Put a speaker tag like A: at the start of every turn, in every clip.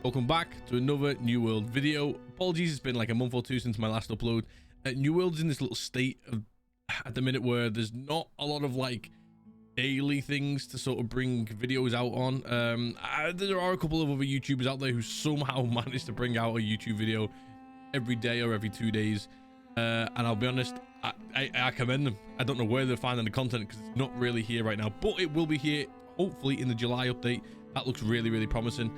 A: Welcome back to another New World video. Apologies, it's been like a month or two since my last upload. New World's in this little state of, at the minute, where there's not a lot of like daily things to sort of bring videos out on. There are a couple of other YouTubers out there who somehow manage to bring out a YouTube video every day or every 2 days. And I'll be honest, I commend them. I don't know where they're finding the content because it's not really here right now, but it will be here hopefully in the July update. That looks really promising.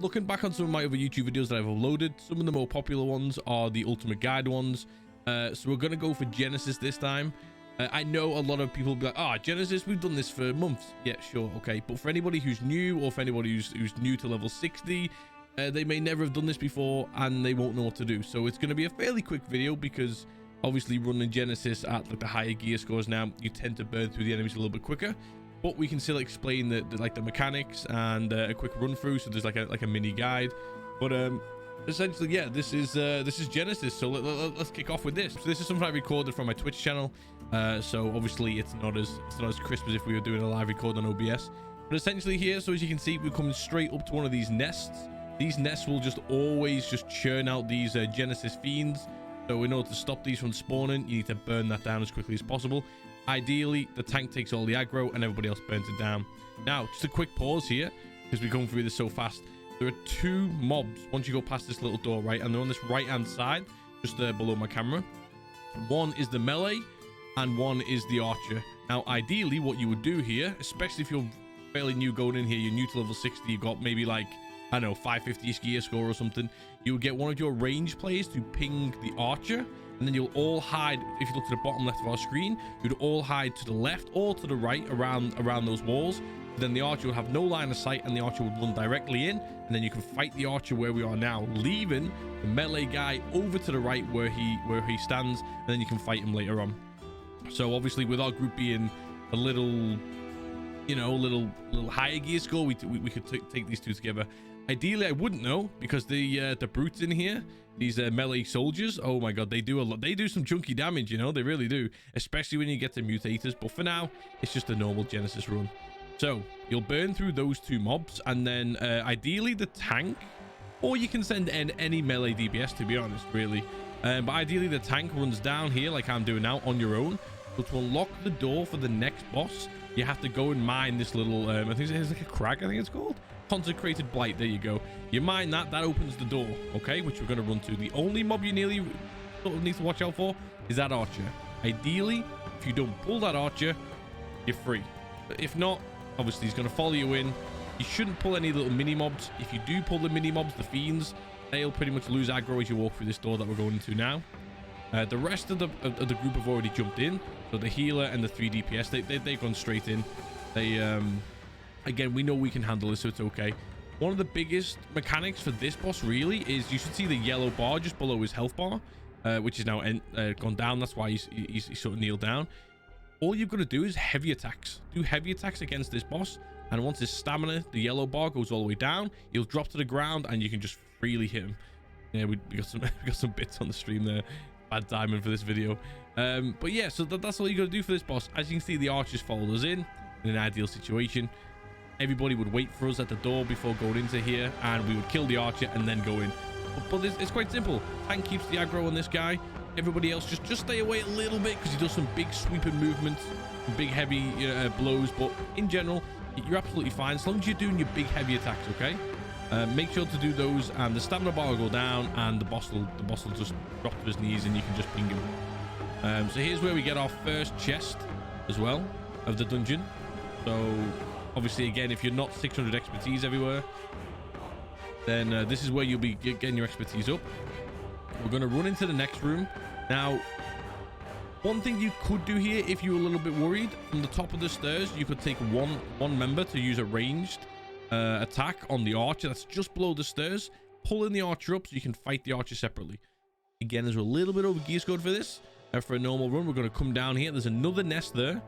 A: Looking back on some of my other YouTube videos that I've uploaded, some of the more popular ones are the Ultimate Guide ones. So we're going to go for Genesis this time. I know a lot of people will be like, Genesis, we've done this for months. Yeah, sure, okay. But for anybody who's new, or for anybody who's new to level 60, they may never have done this before and they won't know what to do. So it's going to be a fairly quick video because obviously running Genesis at like the higher gear scores now, you tend to burn through the enemies a little bit quicker. But we can still explain the mechanics and a quick run through. So there's like a mini guide. But essentially, yeah, this is Genesis. So let's kick off with this. So this is something I recorded from my Twitch channel. So obviously it's not as crisp as if we were doing a live record on OBS. But essentially here, so as you can see, we're coming straight up to one of these nests. These nests will just always churn out these Genesis fiends. So in order to stop these from spawning, you need to burn that down as quickly as possible. Ideally, the tank takes all the aggro and everybody else burns it down. Now, just a quick pause here because we're going through this so fast. There are two mobs once you go past this little door, right? And they're on this right-hand side, just below my camera. One is the melee and one is the archer. Now, ideally, what you would do here, especially if you're fairly new going in here, you're new to level 60, you've got maybe like, I don't know, 550-ish gear score or something, you would get one of your range players to ping the archer, and then you'll all hide. If you look to the bottom left of our screen, you'd all hide to the left or to the right around those walls. Then the archer will have no line of sight and the archer would run directly in, and then you can fight the archer where we are now, leaving the melee guy over to the right where he stands, and then you can fight him later on. So obviously with our group being a little, you know, a little higher gear score, we could take these two together. Ideally, I wouldn't know because the brutes in here, these melee soldiers, oh my god, they do a lot. They do some chunky damage, you know, they really do, especially when you get to mutators. But for now, it's just a normal Genesis run. So you'll burn through those two mobs, and then ideally the tank, or you can send in any melee DPS, to be honest, really. But ideally the tank runs down here like I'm doing now on your own. So to unlock the door for the next boss, you have to go and mine this little, I think it's like a crag, I think it's called. Consecrated Blight, there you go. You mine that opens the door, okay, which we're going to run to. The only mob you nearly sort of need to watch out for is that archer. Ideally, if you don't pull that archer, you're free. But if not, obviously he's going to follow you in. You shouldn't pull any little mini mobs. If you do pull the mini mobs, the fiends, they'll pretty much lose aggro as you walk through this door that we're going into now. The rest of the group have already jumped in. So the healer and the 3 DPS, they've gone straight in. They again, we know we can handle this, so it's okay. One of the biggest mechanics for this boss really is you should see the yellow bar just below his health bar, which is now gone down. That's why he's sort of kneeled down. All you've got to do is heavy attacks. Do heavy attacks against this boss, and once his stamina, the yellow bar, goes all the way down, he'll drop to the ground and you can just freely hit him. Yeah, we got some bits on the stream there. Bad timing for this video. But yeah, so that's all you got to do for this boss. As you can see, the archers followed us in an ideal situation. Everybody would wait for us at the door before going into here, and we would kill the archer and then go in. But it's quite simple. Tank keeps the aggro on this guy. Everybody else just stay away a little bit because he does some big sweeping movements, big heavy blows. But in general, you're absolutely fine as long as you're doing your big heavy attacks, okay? Make sure to do those, and the stamina bar will go down, and the boss will just drop to his knees, and you can just ping him. So here's where we get our first chest as well of the dungeon. So obviously, again, if you're not 600 expertise everywhere, then this is where you'll be getting your expertise up. We're going to run into the next room. Now, one thing you could do here, if you're a little bit worried, from the top of the stairs, you could take one member to use a ranged attack on the archer that's just below the stairs. Pulling the archer up so you can fight the archer separately. Again, there's a little bit over gear scored for this. For a normal run, we're going to come down here. There's another nest there.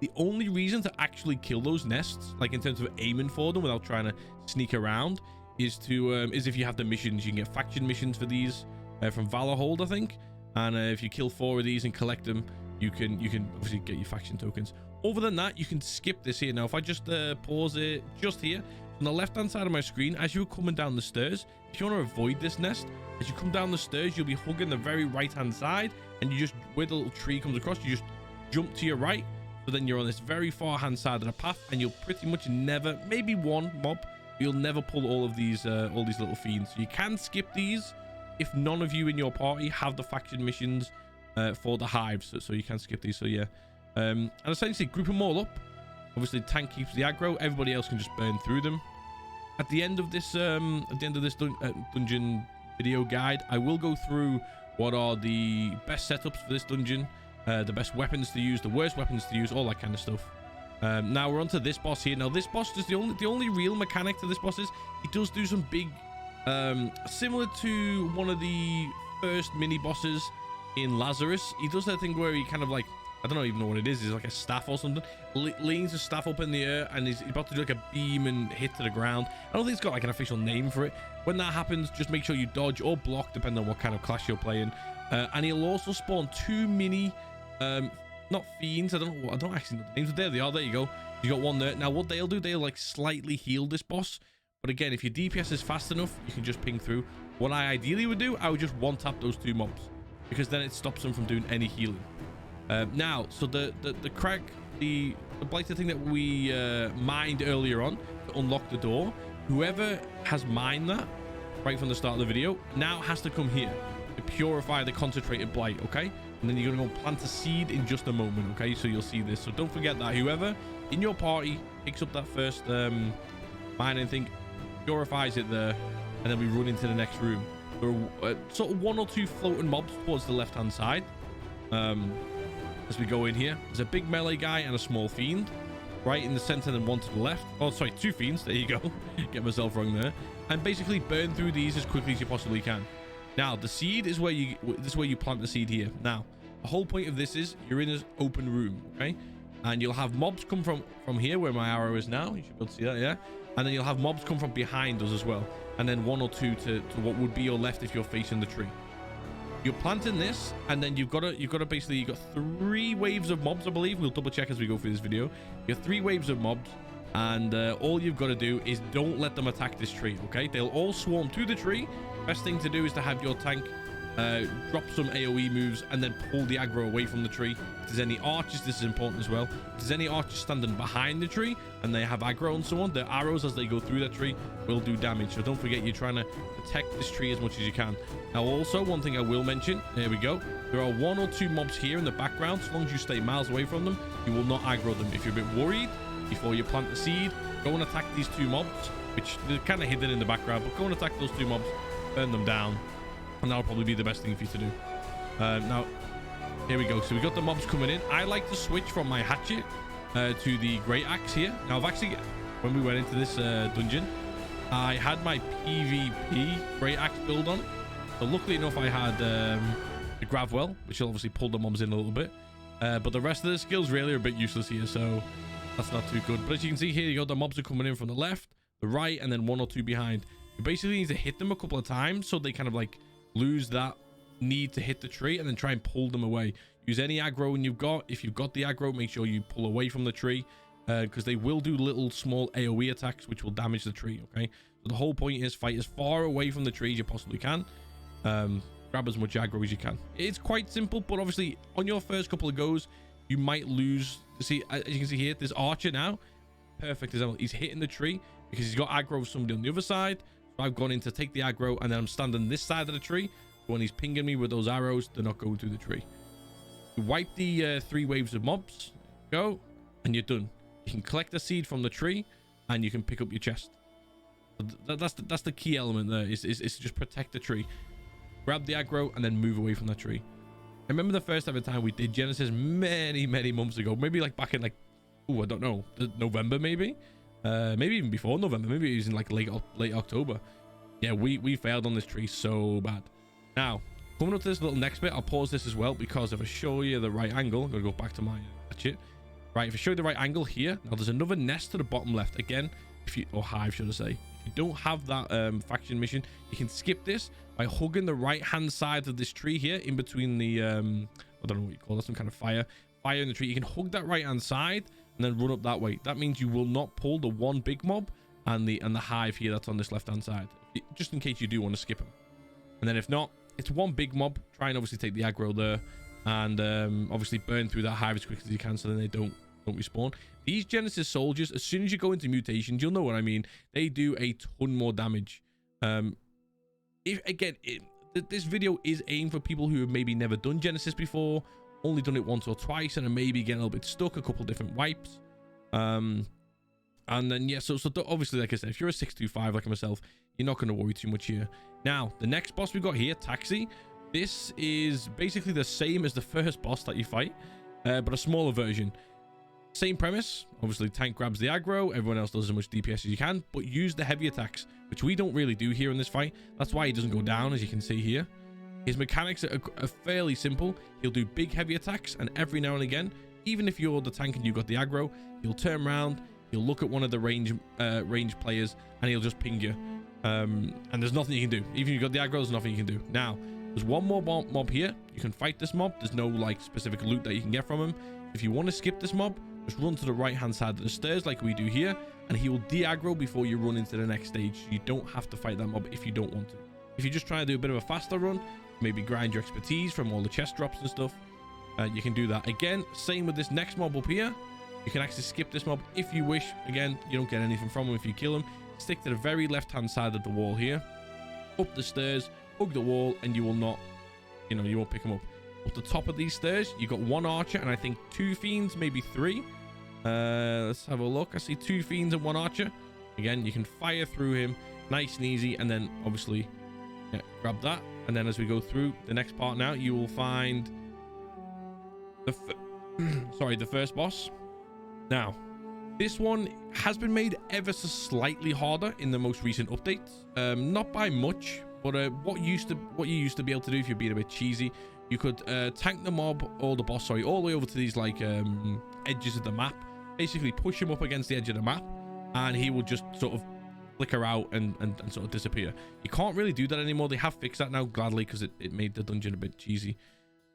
A: The only reason to actually kill those nests, like in terms of aiming for them without trying to sneak around, is if you have the missions. You can get faction missions for these from Valorhold, I think. And if you kill 4 of these and collect them, you can obviously get your faction tokens. Other than that, you can skip this here. Now, if I just pause it just here on the left hand side of my screen, as you're coming down the stairs, if you want to avoid this nest, as you come down the stairs, you'll be hugging the very right hand side, and you just, where the little tree comes across, you just jump to your right. So then you're on this very far hand side of the path, and you'll pretty much never, maybe one mob, you'll never pull all these little fiends. So you can skip these if none of you in your party have the faction missions for the hives, so you can skip these. So yeah, and essentially group them all up. Obviously tank keeps the aggro, everybody else can just burn through them. At the end of this dungeon video guide, I will go through what are the best setups for this dungeon, the best weapons to use, the worst weapons to use, all that kind of stuff. Now we're on to this boss here. Now this boss is the only real mechanic to this boss is it does do some big similar to one of the first mini bosses in Lazarus. He does that thing where he kind of like, I don't even know what it is. It's like a staff or something. Leans the staff up in the air, and he's about to do like a beam and hit to the ground. I don't think it's got like an official name for it. When that happens, just make sure you dodge or block, depending on what kind of class you're playing. And he'll also spawn 2 mini, not fiends. I don't actually know the names, but there they are. There you go. You got one there. Now, what they'll do, they'll like slightly heal this boss. But again, if your DPS is fast enough, you can just ping through. What I ideally would do, I would just one-tap those 2 mobs, because then it stops them from doing any healing. Now, so the blighted thing that we mined earlier on to unlock the door, whoever has mined that right from the start of the video now has to come here to purify the Consecrated Blight, okay? And then you're gonna go plant a seed in just a moment, okay? So you'll see this. So don't forget that whoever in your party picks up that first mining thing, purifies it there, and then we run into the next room. There are sort of 1 or 2 floating mobs towards the left hand side. As we go in here, there's a big melee guy and a small fiend right in the center, and 1 to the left. Oh, sorry, 2 fiends. There you go. Get myself wrong there. And basically burn through these as quickly as you possibly can. Now, the seed is where you plant the seed here. Now, the whole point of this is you're in this open room, okay? And you'll have mobs come from here where my arrow is now. You should be able to see that, yeah? And then you'll have mobs come from behind us as well. And then 1 or 2 to what would be your left if you're facing the tree. You're planting this, and then you've got 3 waves of mobs, I believe. We'll double check as we go through this video. You have 3 waves of mobs, and all you've got to do is don't let them attack this tree, okay? They'll all swarm to the tree. Best thing to do is to have your tank drop some AoE moves and then pull the aggro away from the tree. If there's any archers, this is important as well. If there's any archers standing behind the tree and they have aggro on someone, their arrows as they go through that tree will do damage. So don't forget, you're trying to protect this tree as much as you can. Now also, one thing I will mention, there we go, there are 1 or 2 mobs here in the background. So long as you stay miles away from them, you will not aggro them. If you're a bit worried before you plant the seed, go and attack these 2 mobs, which they're kind of hidden in the background, but go and attack those 2 mobs, burn them down, and that'll probably be the best thing for you to do. Now, here we go. So we got the mobs coming in. I like to switch from my hatchet to the great axe here. Now, I've actually, when we went into this dungeon, I had my PvP great axe build on. So luckily enough, I had the Gravwell, which will obviously pull the mobs in a little bit. But the rest of the skills really are a bit useless here, so that's not too good. But as you can see here, you got the mobs are coming in from the left, the right, and then 1 or 2 behind. You basically need to hit them a couple of times so they kind of like lose that need to hit the tree, and then try and pull them away. Use any aggro you've got. If you've got the aggro, make sure you pull away from the tree, because they will do little small AoE attacks which will damage the tree, okay? So the whole point is fight as far away from the tree as you possibly can. Grab as much aggro as you can. It's quite simple, but obviously on your first couple of goes you might lose. See, as you can see here, this archer now, perfect example, he's hitting the tree because he's got aggro of somebody on the other side. So I've gone in to take the aggro, and then I'm standing this side of the tree. When he's pinging me with those arrows, they're not going through the tree. You wipe the 3 waves of mobs, go, and you're done. You can collect the seed from the tree, and you can pick up your chest. That's the key element there, is to just protect the tree. Grab the aggro, and then move away from that tree. I remember the first ever time we did Genesis many months ago. Maybe like back in like, oh, I don't know, November maybe? Maybe even before November. Maybe it was in like late October. Yeah, we failed on this tree so bad. Now, coming up to this little next bit, I'll pause this as well, because if I show you the right angle, I'm going to go back to my hatchet. Right, if I show you the right angle here, now there's another nest to the bottom left. Again, or hive, should I say. If you don't have that faction mission, you can skip this by hugging the right-hand side of this tree here, in between the I don't know what you call it, some kind of fire in the tree. You can hug that right hand side and then run up that way. That means you will not pull the one big mob and the hive here that's on this left hand side, just in case you do want to skip them. And then if not, it's one big mob. Try and obviously take the aggro there, and obviously burn through that hive as quick as you can so then they don't respawn. These Genesis soldiers, as soon as you go into mutations, you'll know what I mean, they do a ton more damage. This video is aimed for people who have maybe never done Genesis before, only done it once or twice, and are maybe getting a little bit stuck, a couple different wipes. And then yeah, so obviously, like I said, if you're a 625 like myself, you're not going to worry too much here. Now the next boss we got here, Taxi. This is basically the same as the first boss that you fight, but a smaller version. Same premise. Obviously, tank grabs the aggro, everyone else does as much DPS as you can, but use the heavy attacks, which we don't really do here in this fight. That's why he doesn't go down, as you can see here. His mechanics are fairly simple. He'll do big heavy attacks, and every now and again, even if you're the tank and you've got the aggro, he'll turn around, he'll look at one of the range players, and he'll just ping you. And there's nothing you can do. Even if you've got the aggro, there's nothing you can do. Now, there's one more mob here. You can fight this mob. There's no like specific loot that you can get from him. If you want to skip this mob, just run to the right hand side of the stairs like we do here, and he will de-aggro before you run into the next stage. You don't have to fight that mob if you don't want to. If you're just trying to do a bit of a faster run, maybe grind your expertise from all the chest drops and stuff, you can do that. Again, same with this next mob up here. You can actually skip this mob if you wish. Again, you don't get anything from him if you kill him. Stick to the very left hand side of the wall here, up the stairs, hug the wall, and you will not, you won't pick him up. Up the top of these stairs, you got one archer and I think 2 fiends, maybe 3. Let's have a look. I see 2 fiends and 1 archer. Again, you can fire through him nice and easy, and then obviously grab that. And then as we go through the next part now, you will find the first boss. Now, this one has been made ever so slightly harder in the most recent updates. Not by much, but what you used to be able to do if you're being a bit cheesy, you could tank the mob or the boss, all the way over to these like edges of the map. Basically push him up against the edge of the map, and he will just sort of flicker out and sort of disappear. You can't really do that anymore. They have fixed that now, gladly, because it made the dungeon a bit cheesy.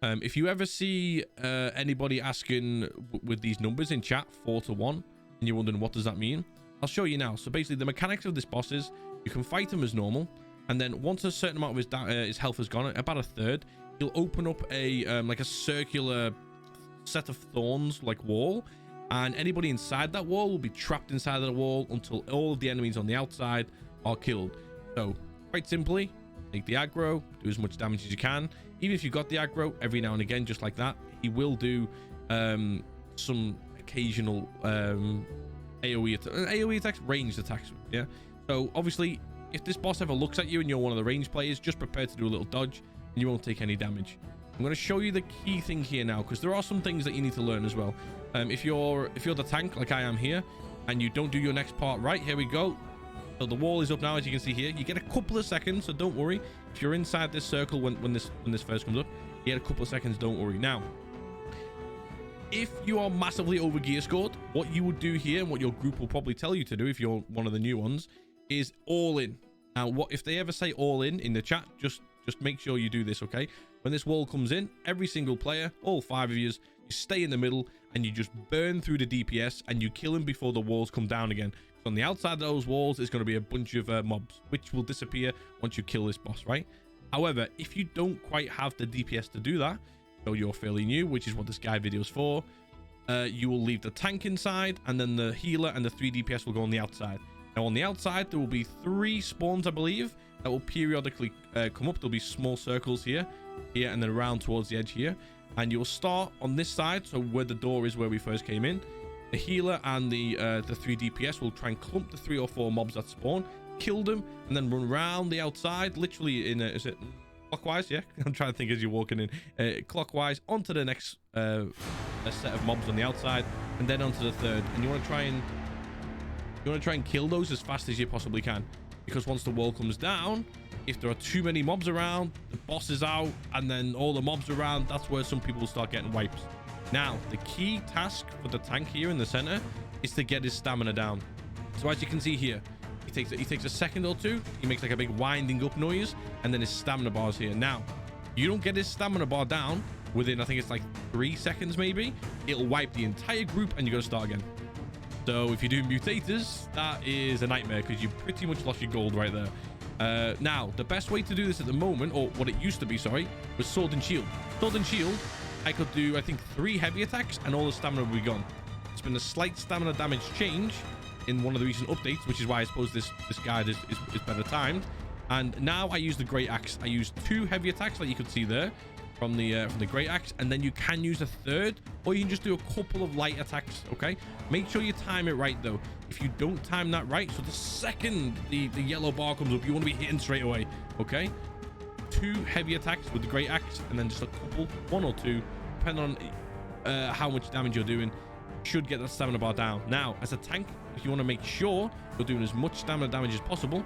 A: If you ever see anybody asking with these numbers in chat, 4 to 1, and you're wondering what does that mean, I'll show you now. So basically the mechanics of this boss is you can fight him as normal, and then once a certain amount of his health has gone, about a third, he'll open up a like a circular set of thorns like wall, and anybody inside that wall will be trapped inside of the wall until all of the enemies on the outside are killed. So quite simply, take the aggro, do as much damage as you can. Even if you've got the aggro, every now and again, just like that, he will do some occasional AoE attacks, ranged attacks. Yeah. So obviously, if this boss ever looks at you and you're one of the ranged players, just prepare to do a little dodge, and you won't take any damage. I'm going to show you the key thing here now, because there are some things that you need to learn as well. If you're the tank like I am here, and you don't do your next part right, here we go. So the wall is up now, as you can see here. You get a couple of seconds, so don't worry. If you're inside this circle when this first comes up, you get a couple of seconds, don't worry. Now, if you are massively over gear scored, what you would do here, and what your group will probably tell you to do if you're one of the new ones, is all in. Now, what if they ever say all in the chat, just make sure you do this, okay? When this wall comes in, every single player, all 5 of you stay in the middle, and you just burn through the DPS, and you kill them before the walls come down again. So on the outside of those walls is going to be a bunch of mobs, which will disappear once you kill this boss, right? However, if you don't quite have the DPS to do that, so you're fairly new, which is what this guide video is for, you will leave the tank inside, and then the healer and the 3 DPS will go on the outside. Now on the outside, there will be 3 spawns, I believe, that will periodically come up. There'll be small circles here, and then around towards the edge here. And you'll start on this side, so where the door is where we first came in. The healer and the 3 DPS will try and clump the 3 or 4 mobs that spawn, kill them, and then run around the outside, literally in is it clockwise? Yeah, I'm trying to think as you're walking in, clockwise onto the next a set of mobs on the outside, and then onto the third. And you want to try and kill those as fast as you possibly can, because once the wall comes down, if there are too many mobs around, the boss is out, and then all the mobs around, that's where some people will start getting wipes. Now, the key task for the tank here in the center is to get his stamina down. So as you can see here, he takes a second or two, he makes like a big winding up noise, and then his stamina bar is here. Now, you don't get his stamina bar down within, I think it's like 3 seconds maybe, it'll wipe the entire group and you got to start again. So if you're doing mutators, that is a nightmare because you pretty much lost your gold right there. Now, the best way to do this at the moment, or what it used to be, sorry, was sword and shield. Sword and shield, I could do, I think, 3 heavy attacks and all the stamina would be gone. It's been a slight stamina damage change in one of the recent updates, which is why I suppose this guide is better timed. And now I use the great axe. I use 2 heavy attacks, like you could see there, from the great axe, and then you can use a 3rd, or you can just do a couple of light attacks. Okay, make sure you time it right though. If you don't time that right, so the second the yellow bar comes up, you want to be hitting straight away. Okay, 2 heavy attacks with the great axe, and then just a couple, 1 or 2, depending on how much damage you're doing, should get that stamina bar down. Now, as a tank, if you want to make sure you're doing as much stamina damage as possible,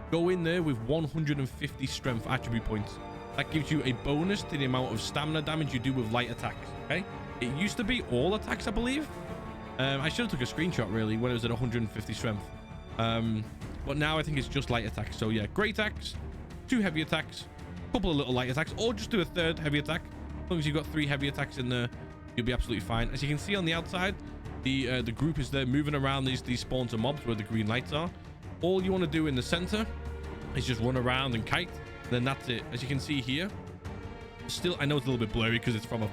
A: go in there with 150 strength attribute points. That gives you a bonus to the amount of stamina damage you do with light attacks. Okay, it used to be all attacks, I believe. I should have took a screenshot really when it was at 150 strength, but now I think it's just light attacks. So yeah, great axe, 2 heavy attacks, a couple of little light attacks, or just do a 3rd heavy attack. As long as you've got 3 heavy attacks in there, you'll be absolutely fine. As you can see on the outside, the group is there moving around these spawns of mobs where the green lights are. All you want to do in the center is just run around and kite. Then that's it. As you can see here, still, I know it's a little bit blurry because it's from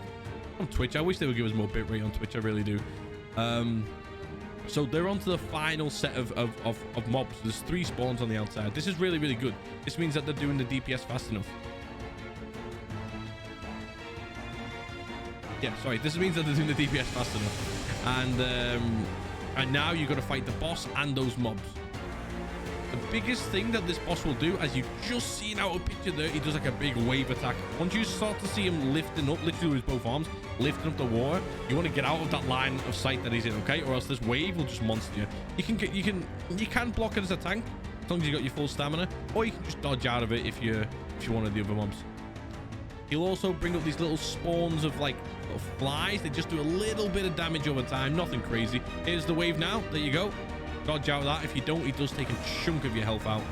A: Twitch. I wish they would give us more bitrate on Twitch. I really do. So they're on to the final set of mobs. There's 3 spawns on the outside. This is really, really good. This means that they're doing the DPS fast enough. Yeah, sorry. This means that they're doing the DPS fast enough. And now you've got to fight the boss and those mobs. The biggest thing that this boss will do, as you've just seen out a picture there, he does like a big wave attack. Once you start to see him lifting up, literally with both arms, lifting up the water, you want to get out of that line of sight that he's in, okay? Or else this wave will just monster you. You can block it as a tank, as long as you got your full stamina, or you can just dodge out of it if you're one of the other mobs. He'll also bring up these little spawns of like little flies. They just do a little bit of damage over time, nothing crazy. Here's the wave now. There you go. Dodge out of that. If you don't, it does take a chunk of your health out.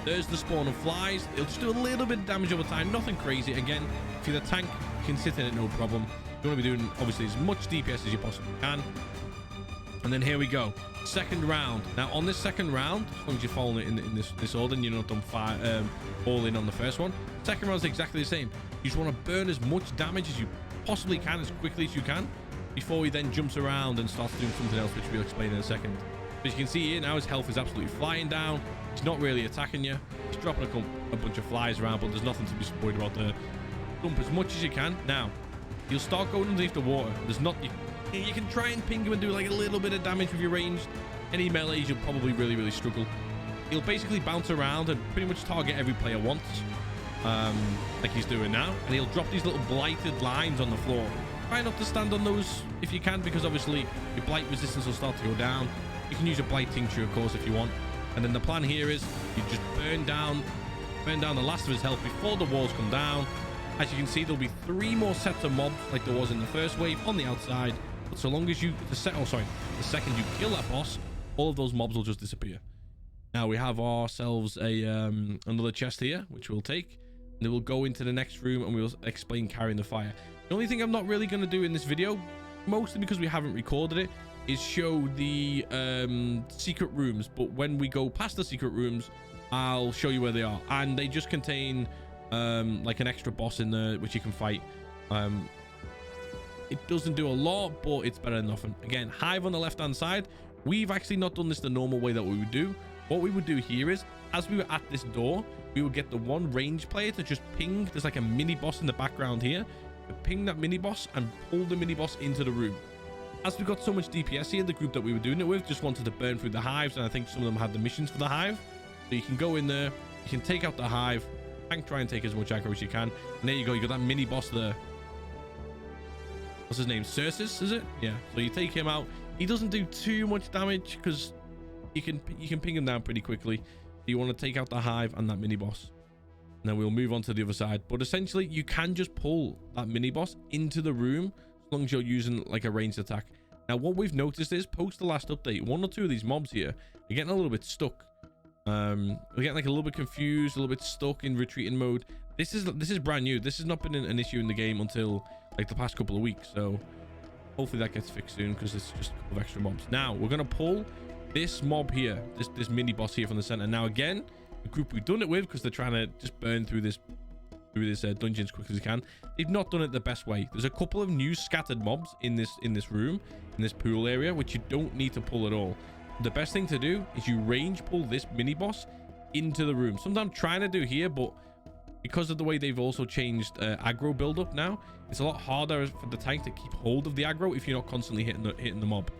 A: There's the spawn of flies. It'll just do a little bit of damage over time, nothing crazy. Again, if you're the tank, you can sit in it, no problem. You want to be doing obviously as much DPS as you possibly can. And then here we go, second round. Now on this second round, as long as you're following it in this order and you're not done all in on the first one, second round is exactly the same. You just want to burn as much damage as you possibly can, as quickly as you can, before he then jumps around and starts doing something else, which we'll explain in a second. As you can see here, now his health is absolutely flying down. He's not really attacking you. He's dropping a bunch of flies around, but there's nothing to be worried about there. Dump as much as you can. Now, you'll start going underneath the water. There's not... You can try and ping him and do like a little bit of damage with your ranged. Any melees, you'll probably really, really struggle. He'll basically bounce around and pretty much target every player once, like he's doing now. And he'll drop these little blighted lines on the floor. Try not to stand on those if you can, because obviously your blight resistance will start to go down. You can use a blight tincture, of course, if you want. And then the plan here is you just burn down the last of his health before the walls come down. As you can see, there'll be 3 more sets of mobs like there was in the first wave on the outside. But so long as the second you kill that boss, all of those mobs will just disappear. Now we have ourselves another chest here, which we'll take. And then we'll go into the next room and we'll explain carrying the fire. The only thing I'm not really going to do in this video, mostly because we haven't recorded it, is show the secret rooms. But when we go past the secret rooms, I'll show you where they are. And they just contain like an extra boss in there, which you can fight. It doesn't do a lot, but it's better than nothing. Again, hive on the left hand side. We've actually not done this the normal way that we would do. What we would do here is, as we were at this door, we would get the one range player to just ping. There's like a mini boss in the background here. Ping that mini boss and pull the mini boss into the room. As we got so much DPS here, the group that we were doing it with just wanted to burn through the hives, and I think some of them had the missions for the hive. So you can go in there, you can take out the hive, try and take as much aggro as you can, and there you go. You got that mini boss there. What's his name? Cersus, is it? Yeah. So you take him out. He doesn't do too much damage because you can ping him down pretty quickly. You want to take out the hive and that mini boss, and then we'll move on to the other side. But essentially, you can just pull that mini boss into the room as long as you're using like a ranged attack. Now, what we've noticed is post the last update, 1 or 2 of these mobs here are getting a little bit stuck. We're getting like a little bit confused, a little bit stuck in retreating mode. This is brand new. This has not been an issue in the game until like the past couple of weeks. So hopefully that gets fixed soon, because it's just a couple of extra mobs. Now we're gonna pull this mob here, this mini boss here from the center. Now again, the group we've done it with, because they're trying to just burn through this dungeon as quick as they can, they've not done it the best way. There's a couple of new scattered mobs in this room, in this pool area, which you don't need to pull at all. The best thing to do is you range pull this mini boss into the room. Something I'm trying to do here, but because of the way they've also changed aggro build up now, it's a lot harder for the tank to keep hold of the aggro if you're not constantly hitting the mob.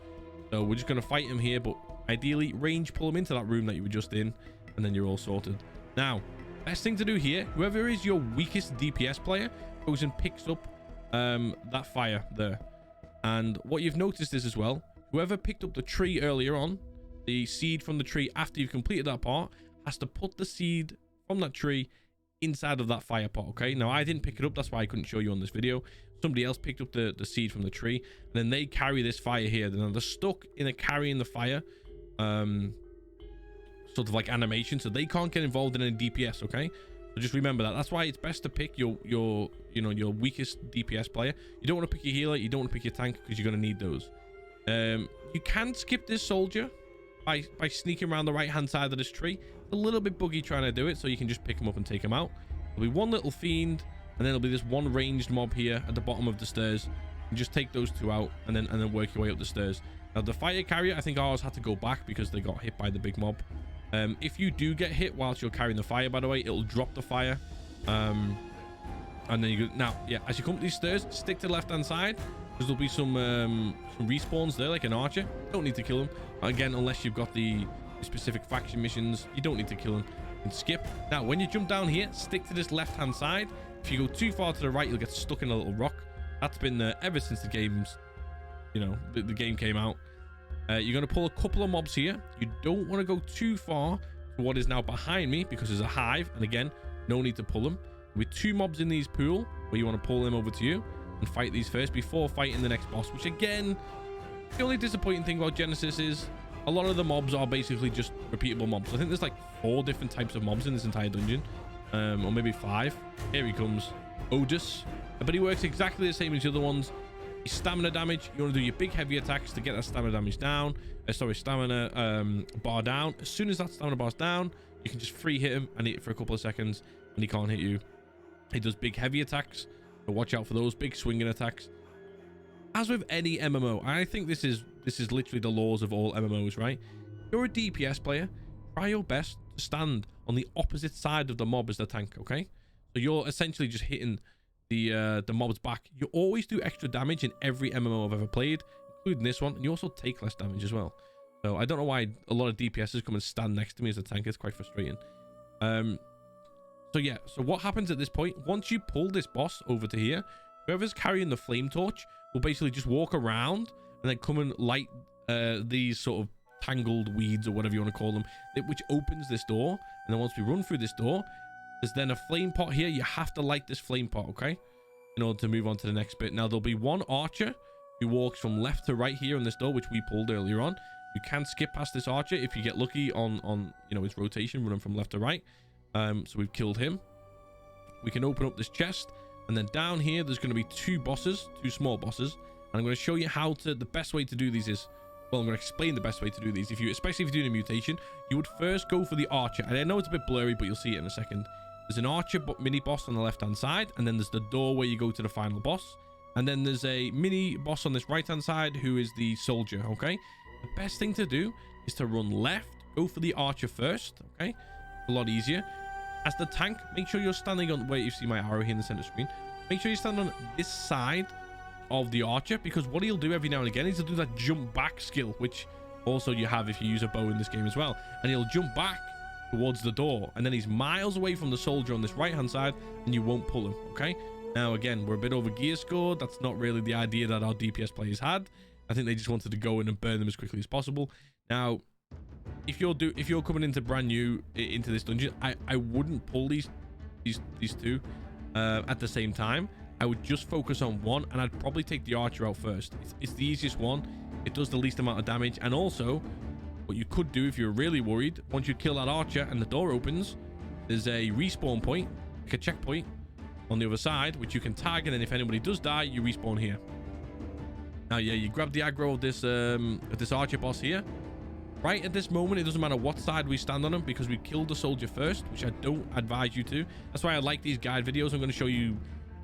A: So we're just going to fight him here, but ideally range pull him into that room that you were just in, and then you're all sorted. Now, best thing to do here, whoever is your weakest DPS player goes and picks up that fire there. And what you've noticed is as well, whoever picked up the tree earlier on, the seed from the tree after you've completed that part, has to put the seed from that tree inside of that fire pot. Okay, now I didn't pick it up, that's why I couldn't show you on this video. Somebody else picked up the seed from the tree, and then they carry this fire here. Then they're stuck in a carrying the fire sort of like animation, so they can't get involved in any DPS. Okay, so just remember that. That's why it's best to pick your weakest DPS player. You don't want to pick your healer, you don't want to pick your tank, because you're going to need those. You can skip this soldier by sneaking around the right hand side of this tree. A little bit buggy trying to do it, so you can just pick him up and take him out. There'll be one little fiend, and then there'll be this one ranged mob here at the bottom of the stairs. And just take those two out, and then work your way up the stairs. Now the fire carrier, I think ours had to go back because they got hit by the big mob. If you do get hit whilst you're carrying the fire, by the way, it'll drop the fire. And then you go, now, yeah, as you come up these stairs, stick to the left hand side, because there'll be some respawns there, like an archer. Don't need to kill him again unless you've got the specific faction missions. You don't need to kill him and skip. Now when you jump down here, stick to this left hand side. If you go too far to the right, you'll get stuck in a little rock. That's been there ever since the game's, the game came out. You're going to pull a couple of mobs here. You don't want to go too far to what is now behind me, because there's a hive, and again, no need to pull them. With two mobs in these pool, where you want to pull them over to you and fight these first before fighting the next boss, which again, the only disappointing thing about Genesis is a lot of the mobs are basically just repeatable mobs. I think there's like 4 different types of mobs in this entire dungeon, or maybe 5. Here he comes, Odus, but he works exactly the same as the other ones. His stamina damage, you want to do your big heavy attacks to get that stamina damage down. Stamina bar down. As soon as that stamina bar's down, you can just free hit him and hit it for a couple of seconds, and he can't hit you. He does big heavy attacks, so watch out for those big swinging attacks. As with any MMO, I think this is literally the laws of all MMOs, right? If you're a DPS player, try your best to stand on the opposite side of the mob as the tank, okay? So you're essentially just hitting the mob's back. You always do extra damage in every MMO I've ever played, including this one, and you also take less damage as well. So I don't know why a lot of DPSs come and stand next to me as a tank. It's quite frustrating. So yeah, so what happens at this point, once you pull this boss over to here, whoever's carrying the flame torch will basically just walk around and then come and light these sort of tangled weeds or whatever you want to call them, which opens this door. And then once we run through this door, there's then a flame pot here. You have to light this flame pot, okay, in order to move on to the next bit. Now there'll be one archer who walks from left to right here on this door, which we pulled earlier on. You can skip past this archer if you get lucky on his rotation, running from left to right. So we've killed him. We can open up this chest, and then down here there's going to be 2 bosses, 2 small bosses, and I'm going to show you the best way to do these is, well, I'm going to explain the best way to do these. Especially if you're doing a mutation, you would first go for the archer, and I know it's a bit blurry, but you'll see it in a second. There's an archer mini boss on the left hand side, and then there's the door where you go to the final boss, and then there's a mini boss on this right hand side who is the soldier. Okay, the best thing to do is to run left, go for the archer first. Okay, a lot easier. As the tank, make sure you're standing on where you see my arrow here in the center screen. Make sure you stand on this side of the archer, because what he'll do every now and again is he'll do that jump back skill, which also you have if you use a bow in this game as well, and he'll jump back towards the door, and then he's miles away from the soldier on this right hand side, and you won't pull him. Okay, now again, we're a bit over gear scored. That's not really the idea that our DPS players had. I think they just wanted to go in and burn them as quickly as possible. Now if you're coming into brand new into this dungeon, I wouldn't pull these 2 at the same time. I would just focus on one, and I'd probably take the archer out first. It's the easiest one. It does the least amount of damage, and also what you could do if you're really worried, once you kill that archer and the door opens, there's a respawn point, like a checkpoint, on the other side, which you can tag, and then if anybody does die, you respawn here. Now, yeah, you grab the aggro of this archer boss here. Right at this moment, it doesn't matter what side we stand on him because we killed the soldier first, which I don't advise you to. That's why I like these guide videos. I'm going to show you,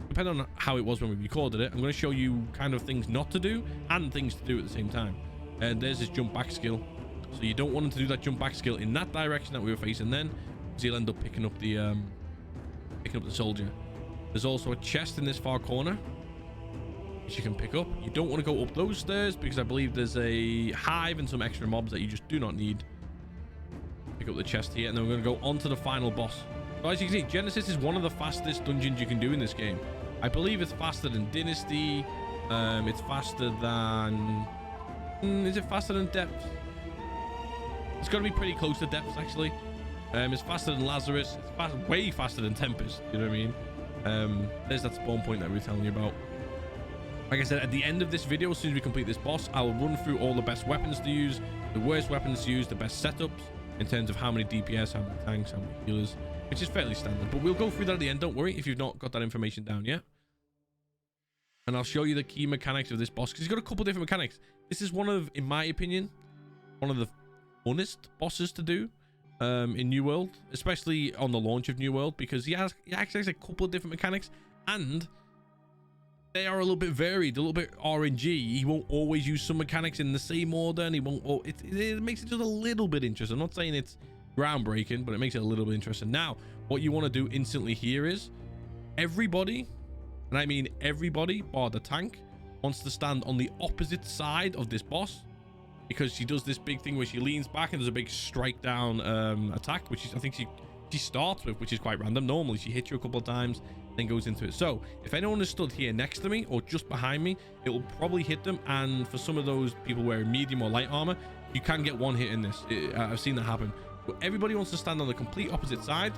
A: depending on how it was when we recorded it, I'm going to show you kind of things not to do and things to do at the same time. And there's his jump back skill. So you don't want him to do that jump back skill in that direction that we were facing then, because he'll end up picking up the soldier. There's also a chest in this far corner, which you can pick up. You don't want to go up those stairs because I believe there's a hive and some extra mobs that you just do not need. Pick up the chest here, and then we're going to go on to the final boss. So as you can see, Genesis is one of the fastest dungeons you can do in this game. I believe it's faster than Dynasty. It's faster than... is it faster than Depth? It's got to be pretty close to Depth, actually. It's faster than Lazarus. It's way faster than Tempest. You know what I mean? There's that spawn point that we were telling you about. Like I said, at the end of this video, as soon as we complete this boss, I will run through all the best weapons to use, the worst weapons to use, the best setups in terms of how many DPS, how many tanks, how many healers, which is fairly standard. But we'll go through that at the end. Don't worry if you've not got that information down yet. And I'll show you the key mechanics of this boss because he's got a couple different mechanics. This is one of, in my opinion, one of the funnest bosses to do in New World, especially on the launch of New World, because he actually has a couple of different mechanics and they are a little bit varied, a little bit RNG. He won't always use some mechanics in the same order, and he won't. It makes it just a little bit interesting. I'm not saying it's groundbreaking, but it makes it a little bit interesting. Now, what you want to do instantly here is everybody, and I mean everybody, bar the tank, wants to stand on the opposite side of this boss because she does this big thing where she leans back and there's a big strike down attack, which is, I think she starts with, which is quite random. Normally, she hits you a couple of times, then goes into it. So if anyone is stood here next to me or just behind me, it will probably hit them. And for some of those people wearing medium or light armor, you can get one hit in this. I've seen that happen. But everybody wants to stand on the complete opposite side,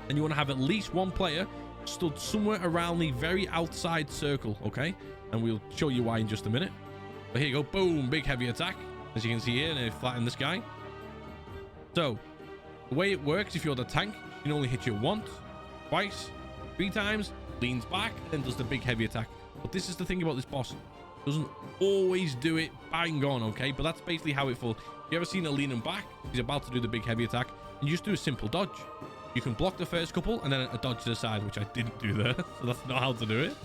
A: and you want to have at least one player stood somewhere around the very outside circle, okay? And we'll show you why in just a minute. But here you go, boom, big heavy attack, as you can see here, and they flatten this guy. So the way it works, if you're the tank, you can only hit you once, twice, 3 times, leans back, and does the big heavy attack. But this is the thing about this boss. Doesn't always do it bang on, okay? But that's basically how it falls. If you ever seen a leaning back, he's about to do the big heavy attack, and you just do a simple dodge. You can block the first couple, and then a dodge to the side, which I didn't do there. So that's not how to do it.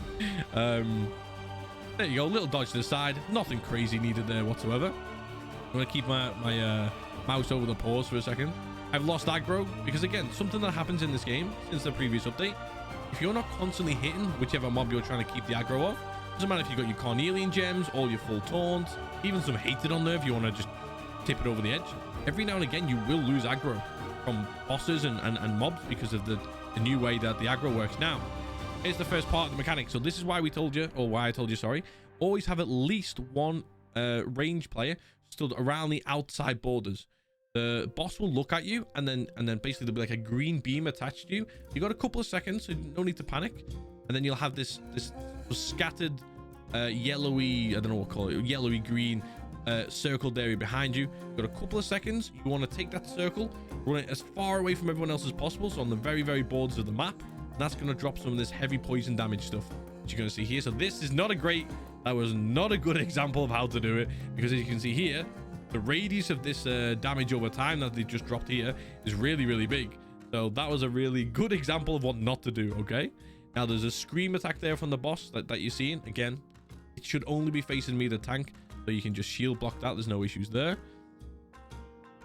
A: There you go, little dodge to the side. Nothing crazy needed there whatsoever. I'm going to keep my mouse over the pause for a second. I've lost aggro because, again, something that happens in this game since the previous update, if you're not constantly hitting whichever mob you're trying to keep the aggro of, doesn't matter if you've got your Carnelian gems, all your full taunts, even some hated on there if you want to just tip it over the edge. Every now and again, you will lose aggro from bosses and mobs because of the new way that the aggro works. Now, here's the first part of the mechanic. So this is why we told you, or why I told you, sorry, always have at least one range player stood around the outside borders. The boss will look at you, and then basically there'll be like a green beam attached to you. You got a couple of seconds, so no need to panic. And then you'll have this scattered yellowy, I don't know what to call it, yellowy green circled area behind you. You've got a couple of seconds. You want to take that circle, run it as far away from everyone else as possible, so on the very, very borders of the map. And that's going to drop some of this heavy poison damage stuff, which you're going to see here. So this is not a great, that was not a good example of how to do it, because as you can see here, the radius of this damage over time that they just dropped here is really, really big. So that was a really good example of what not to do, okay? Now, there's a scream attack there from the boss that you're seeing. Again, it should only be facing me, the tank, so you can just shield block that. There's no issues there.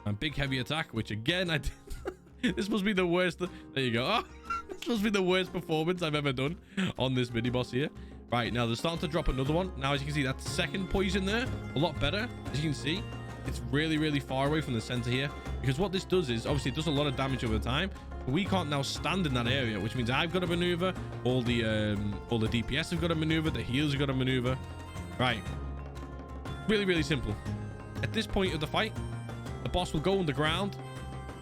A: And big heavy attack, which again, I this must be the worst. There you go. Oh, this must be the worst performance I've ever done on this mini boss here. Right, now they're starting to drop another one. Now, as you can see, that second poison there, a lot better. As you can see, it's really, really far away from the center here, because what this does is, obviously, it does a lot of damage over time. But we can't now stand in that area, which means I've got to maneuver. All the DPS have got to maneuver. The healers have got to maneuver. Right. Really, really simple. At this point of the fight, the boss will go on the ground,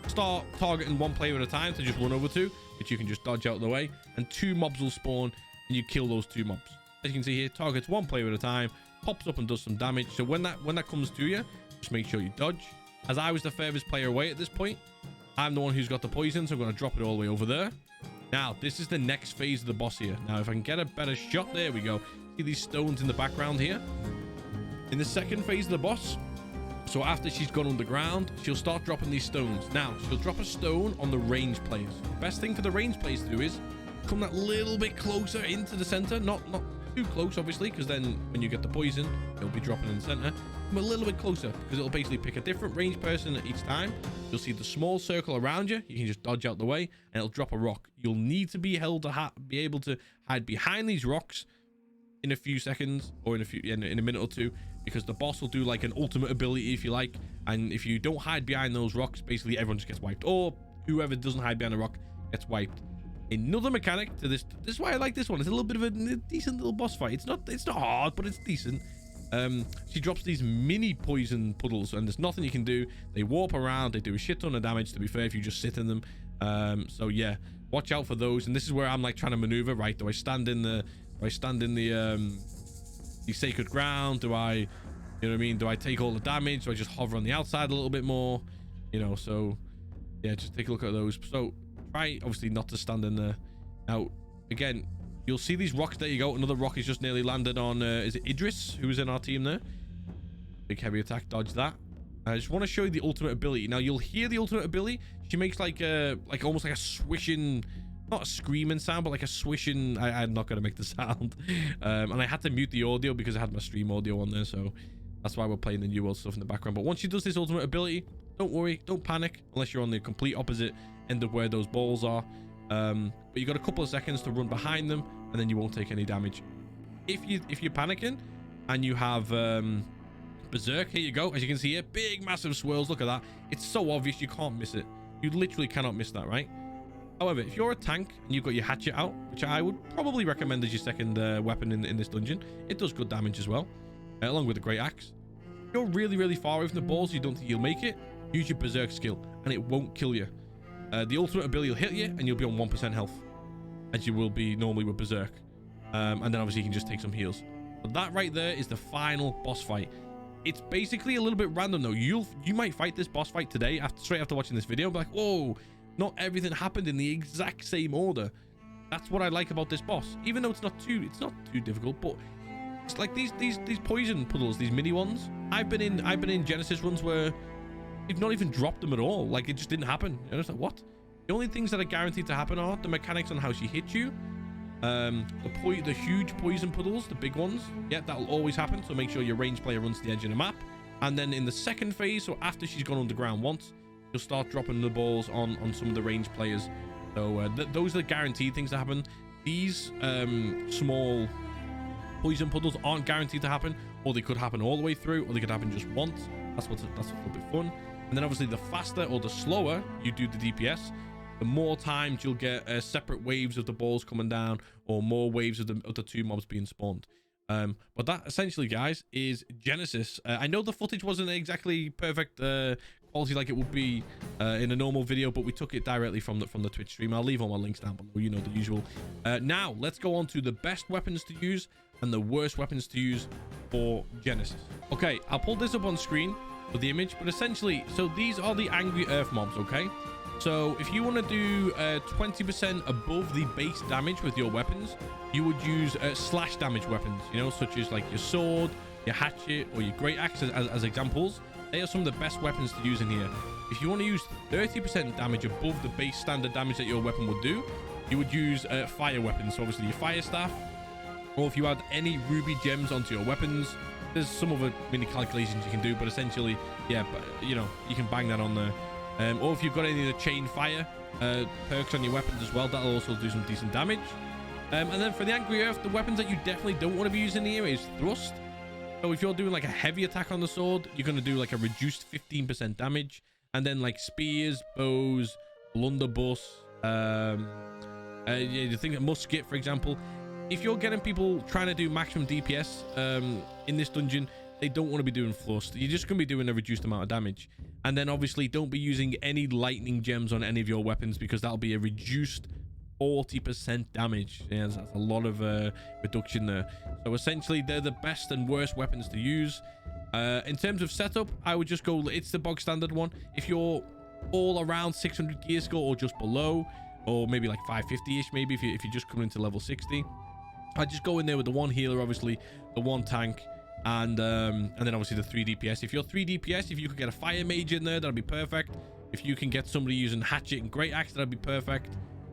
A: start targeting one player at a time to just run over to, which you can just dodge out of the way, and 2 mobs will spawn, and you kill those 2 mobs. As you can see here, targets one player at a time, pops up and does some damage. So when that comes to you, just make sure you dodge. As I was the furthest player away at this point, I'm the one who's got the poison, so I'm going to drop it all the way over there. Now, this is the next phase of the boss here. Now, if I can get a better shot, there we go. See these stones in the background here? In the second phase of the boss, so after she's gone underground, she'll start dropping these stones. Now, she'll drop a stone on the range players. The best thing for the range players to do is come that little bit closer into the center. Not too close, obviously, because then when you get the poison, it'll be dropping in the center. Come a little bit closer, because it'll basically pick a different range person each time. You'll see the small circle around you. You can just dodge out the way, and it'll drop a rock. You'll need to be able to hide behind these rocks in a few seconds, or in a minute or two, because the boss will do like an ultimate ability, if you like. And if you don't hide behind those rocks, basically everyone just gets wiped, or whoever doesn't hide behind a rock gets wiped. Another mechanic to this is why I like this one. It's a little bit of a decent little boss fight. It's not hard, but it's decent. She drops these mini poison puddles, and there's nothing you can do. They warp around. They do a shit ton of damage, to be fair, if you just sit in them. So yeah, watch out for those. And this is where I'm like trying to maneuver. Right, do I stand in the sacred ground? Do I, you know what I mean? Do I take all the damage? Do I just hover on the outside a little bit more? You know, so yeah, just take a look at those. So try obviously not to stand in there. Now, again, you'll see these rocks. There you go. Another rock has just nearly landed on, is it Idris, who was in our team there? Big heavy attack, dodge that. I just want to show you the ultimate ability. Now, you'll hear the ultimate ability. She makes like almost like a swishing, not a screaming sound, but like a swishing. I'm not going to make the sound. And I had to mute the audio because I had my stream audio on there. So that's why we're playing the NewWorld stuff in the background. But once she does this ultimate ability, don't worry, don't panic, unless you're on the complete opposite end of where those balls are. But you got a couple of seconds to run behind them, and then you won't take any damage. If you're panicking and you have Berserk, here you go. As you can see here, big massive swirls. Look at that. It's so obvious, you can't miss it. You literally cannot miss that, right? However, if you're a tank and you've got your hatchet out, which I would probably recommend as your second weapon in this dungeon, it does good damage as well, along with the great axe. If you're really far away from the balls, you don't think you'll make it, use your Berserk skill and it won't kill you. The ultimate ability will hit you and you'll be on 1% health, as you will be normally with Berserk. And then obviously you can just take some heals. But that right there is the final boss fight. It's basically a little bit random though. You might fight this boss fight today, straight after watching this video, be like, whoa, not everything happened in the exact same order. That's what I like about this boss. Even though it's not too difficult, but it's like these poison puddles, these mini ones. I've been in Genesis runs where you've not even dropped them at all. Like, it just didn't happen. And it's like, what? The only things that are guaranteed to happen are the mechanics on how she hits you. The huge poison puddles, the big ones. Yeah, that'll always happen. So make sure your range player runs to the edge of the map. And then in the second phase, so after she's gone underground once, you'll start dropping the balls on some of the range players. So those are the guaranteed things to happen. These small poison puddles aren't guaranteed to happen, or they could happen all the way through, or they could happen just once. That's a little bit fun. And then obviously the faster or the slower you do the DPS, the more times you'll get separate waves of the balls coming down, or more waves of the two mobs being spawned. But that essentially, guys, is Genesis. I know the footage wasn't exactly perfect quality like it would be in a normal video, but we took it directly from the Twitch stream. I'll leave all my links down below, you know, the usual. Now let's go on to the best weapons to use and the worst weapons to use for Genesis. Okay, I'll pull this up on screen for the image, but essentially, so these are the angry earth mobs. Okay, so if you want to do 20% above the base damage with your weapons, you would use slash damage weapons, you know, such as like your sword, your hatchet, or your great axe as examples. They are some of the best weapons to use in here. If you want to use 30% damage above the base standard damage that your weapon would do, you would use fire weapons. So obviously your fire staff, or if you add any ruby gems onto your weapons, there's some other mini calculations you can do, but essentially, yeah, but you know, you can bang that on there. Or if you've got any of the chain fire perks on your weapons as well, that'll also do some decent damage. And then for the angry earth, the weapons that you definitely don't want to be using here is thrust. So if you're doing like a heavy attack on the sword, you're going to do like a reduced 15% damage. And then like spears, bows, blunderbuss, you think a musket, for example. If you're getting people trying to do maximum DPS in this dungeon, they don't want to be doing thrust. You're just going to be doing a reduced amount of damage. And then obviously don't be using any lightning gems on any of your weapons, because that'll be a reduced 40% damage. Yeah, that's a lot of reduction there. So essentially, they're the best and worst weapons to use. In terms of setup, I would just go, it's the bog standard one. If you're all around 600 gear score or just below, or maybe like 550-ish, maybe if you're just coming into level 60. I just go in there with the 1 healer, obviously, the 1 tank, and then obviously the 3 DPS. If you're 3 DPS, if you could get a fire mage in there, that'd be perfect. If you can get somebody using hatchet and great axe, that'd be perfect.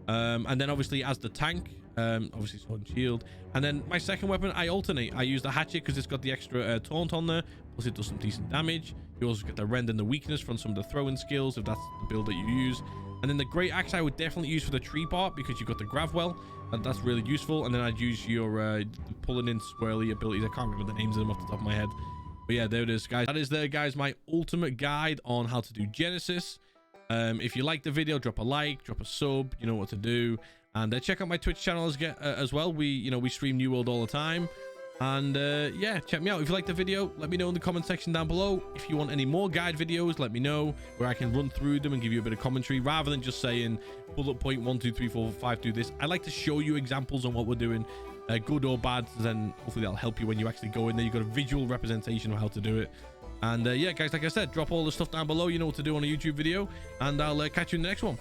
A: And then obviously as the tank, obviously sword and shield. And then my second weapon, I alternate. I use the hatchet because it's got the extra taunt on there, plus it does some decent damage. You also get the rend and the weakness from some of the throwing skills if that's the build that you use. And then the great axe I would definitely use for the tree part because you've got the Gravwell, and that's really useful. And then I'd use your pulling in swirly abilities. I can't remember the names of them off the top of my head, but yeah, there it is, guys. That is there, guys, my ultimate guide on how to do Genesis. If you like the video, drop a like, drop a sub, you know what to do. And check out my Twitch channel as well. We stream New World all the time. And yeah, check me out. If you like the video, let me know in the comment section down below. If you want any more guide videos, let me know, where I can run through them and give you a bit of commentary rather than just saying bullet point 1 2 3 4 5 do this. I like to show you examples on what we're doing, good or bad, then hopefully that'll help you when you actually go in there. You've got a visual representation of how to do it. And yeah, guys, like I said, drop all the stuff down below. You know what to do on a YouTube video, and I'll catch you in the next one.